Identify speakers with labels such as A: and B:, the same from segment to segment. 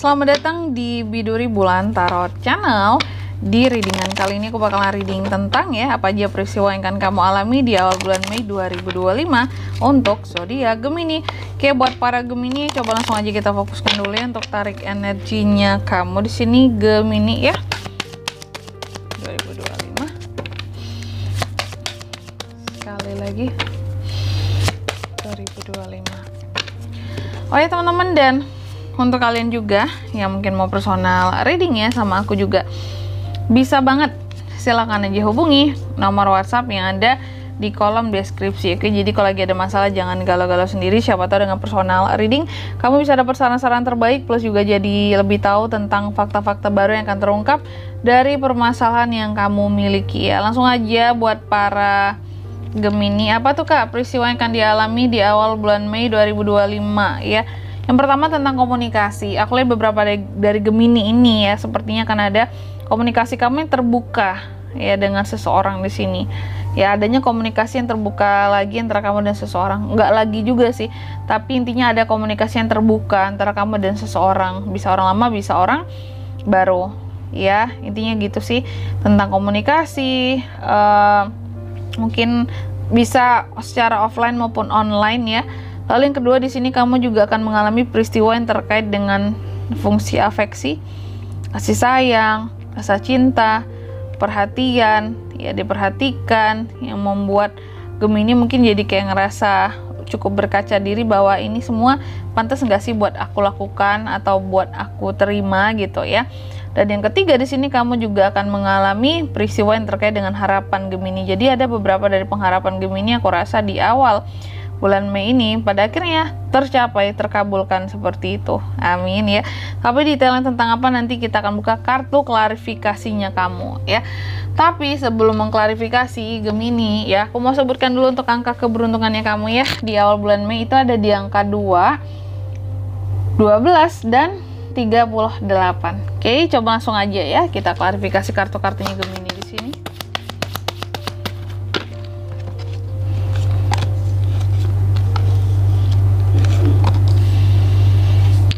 A: Selamat datang di Biduri Bulan Tarot Channel. Di readingan kali ini aku bakalan reading tentang apa aja peristiwa yang akan kamu alami di awal bulan Mei 2025 untuk zodiak Gemini. Oke, buat para Gemini, coba langsung aja kita fokuskan dulu ya untuk tarik energinya kamu di sini Gemini ya. 2025. Sekali lagi 2025. Oh ya teman-teman, dan untuk kalian juga yang mungkin mau personal reading ya sama aku juga, bisa banget silahkan aja hubungi nomor WhatsApp yang ada di kolom deskripsi. Oke, jadi kalau lagi ada masalah jangan galau-galau sendiri, siapa tahu dengan personal reading kamu bisa dapat saran-saran terbaik, plus juga jadi lebih tahu tentang fakta-fakta baru yang akan terungkap dari permasalahan yang kamu miliki ya. Langsung aja buat para Gemini, apa tuh Kak peristiwa yang akan dialami di awal bulan Mei 2025 ya. Yang pertama tentang komunikasi. Aku lihat beberapa dari Gemini ini ya, sepertinya akan ada komunikasi kamu yang terbuka ya dengan seseorang di sini. Ya, adanya komunikasi yang terbuka lagi antara kamu dan seseorang. Enggak lagi juga sih, tapi intinya ada komunikasi yang terbuka antara kamu dan seseorang. Bisa orang lama, bisa orang baru. Ya, intinya gitu sih tentang komunikasi. Mungkin bisa secara offline maupun online ya. Lalu yang kedua di sini kamu juga akan mengalami peristiwa yang terkait dengan fungsi afeksi, kasih sayang, rasa cinta, perhatian, ya diperhatikan, yang membuat Gemini mungkin jadi kayak ngerasa cukup berkaca diri bahwa ini semua pantas nggak sih buat aku lakukan atau buat aku terima gitu ya. Dan yang ketiga di sini kamu juga akan mengalami peristiwa yang terkait dengan harapan Gemini. Jadi ada beberapa dari pengharapan Gemini aku rasa di awal bulan Mei ini pada akhirnya tercapai, terkabulkan seperti itu. Amin ya. Tapi detailnya tentang apa nanti kita akan buka kartu klarifikasinya kamu ya. Tapi sebelum mengklarifikasi Gemini ya, aku mau sebutkan dulu untuk angka keberuntungannya kamu ya. Di awal bulan Mei itu ada di angka 2, 12 dan 38. Oke, coba langsung aja ya kita klarifikasi kartu-kartunya Gemini di sini.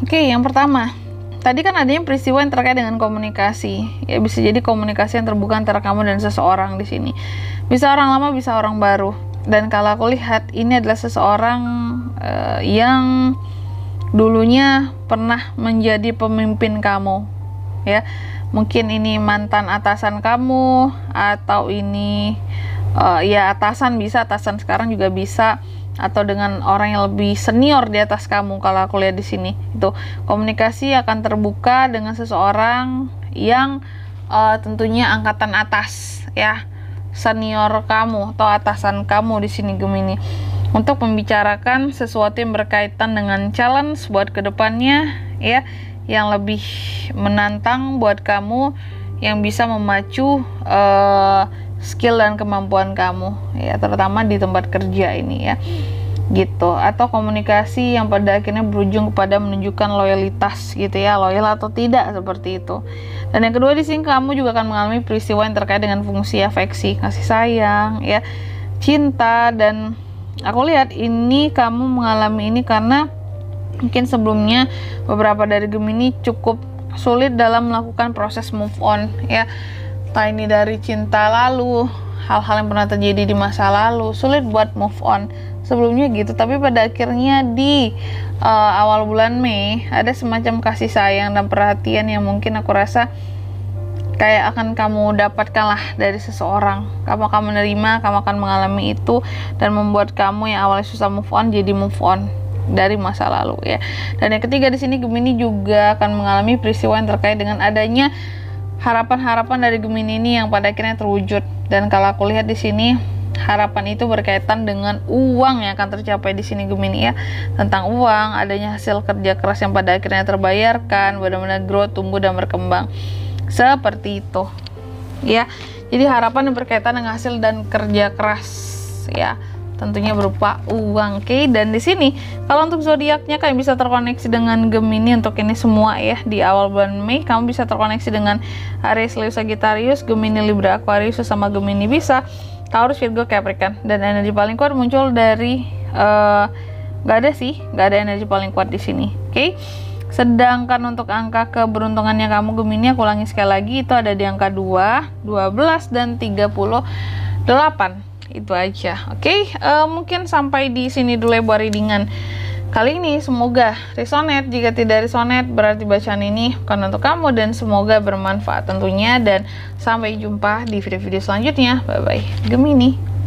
A: Oke, yang pertama, tadi kan adanya peristiwa yang terkait dengan komunikasi. Ya, bisa jadi komunikasi yang terbuka antara kamu dan seseorang di sini. Bisa orang lama, bisa orang baru. Dan kalau aku lihat, ini adalah seseorang yang dulunya pernah menjadi pemimpin kamu. Ya, mungkin ini mantan atasan kamu, atau ini ya atasan, bisa atasan sekarang juga bisa, atau dengan orang yang lebih senior di atas kamu. Kalau aku lihat di sini itu komunikasi akan terbuka dengan seseorang yang tentunya angkatan atas ya, senior kamu atau atasan kamu di sini Gemini, untuk membicarakan sesuatu yang berkaitan dengan challenge buat kedepannya ya, yang lebih menantang buat kamu, yang bisa memacu skill dan kemampuan kamu ya, terutama di tempat kerja ini ya gitu. Atau komunikasi yang pada akhirnya berujung kepada menunjukkan loyalitas gitu ya, loyal atau tidak seperti itu. Dan yang kedua di sini kamu juga akan mengalami peristiwa yang terkait dengan fungsi afeksi, kasih sayang ya, cinta. Dan aku lihat ini kamu mengalami ini karena mungkin sebelumnya beberapa dari Gemini cukup sulit dalam melakukan proses move on ya. Entah ini dari cinta lalu, hal-hal yang pernah terjadi di masa lalu, sulit buat move on sebelumnya gitu. Tapi pada akhirnya di awal bulan Mei ada semacam kasih sayang dan perhatian yang mungkin aku rasa kayak akan kamu dapatkan lah dari seseorang. Kamu akan menerima, kamu akan mengalami itu, dan membuat kamu yang awalnya susah move on jadi move on dari masa lalu ya. Dan yang ketiga di sini Gemini juga akan mengalami peristiwa yang terkait dengan adanya harapan-harapan dari Gemini ini yang pada akhirnya terwujud. Dan kalau aku lihat di sini harapan itu berkaitan dengan uang yang akan tercapai di sini Gemini ya. Tentang uang, adanya hasil kerja keras yang pada akhirnya terbayarkan, benar-benar growth, tumbuh dan berkembang. Seperti itu. Ya. Jadi harapan yang berkaitan dengan hasil dan kerja keras ya. Tentunya berupa uang. Oke, dan di sini kalau untuk zodiaknya kalian bisa terkoneksi dengan Gemini untuk ini semua ya. Di awal bulan Mei kamu bisa terkoneksi dengan Aries, Leo, Sagittarius, Gemini, Libra, Aquarius sama Gemini bisa Taurus, Virgo, Capricorn. Dan energi paling kuat muncul dari nggak ada energi paling kuat di sini. Oke. Sedangkan untuk angka keberuntungannya kamu Gemini, aku ulangi sekali lagi, itu ada di angka 2, 12, dan 38. Itu aja. Oke, mungkin sampai di sini dulu ya buat readingan kali ini. Semoga resonate. Jika tidak resonate, berarti bacaan ini bukan untuk kamu, dan semoga bermanfaat tentunya. Dan sampai jumpa di video-video selanjutnya. Bye bye Gemini.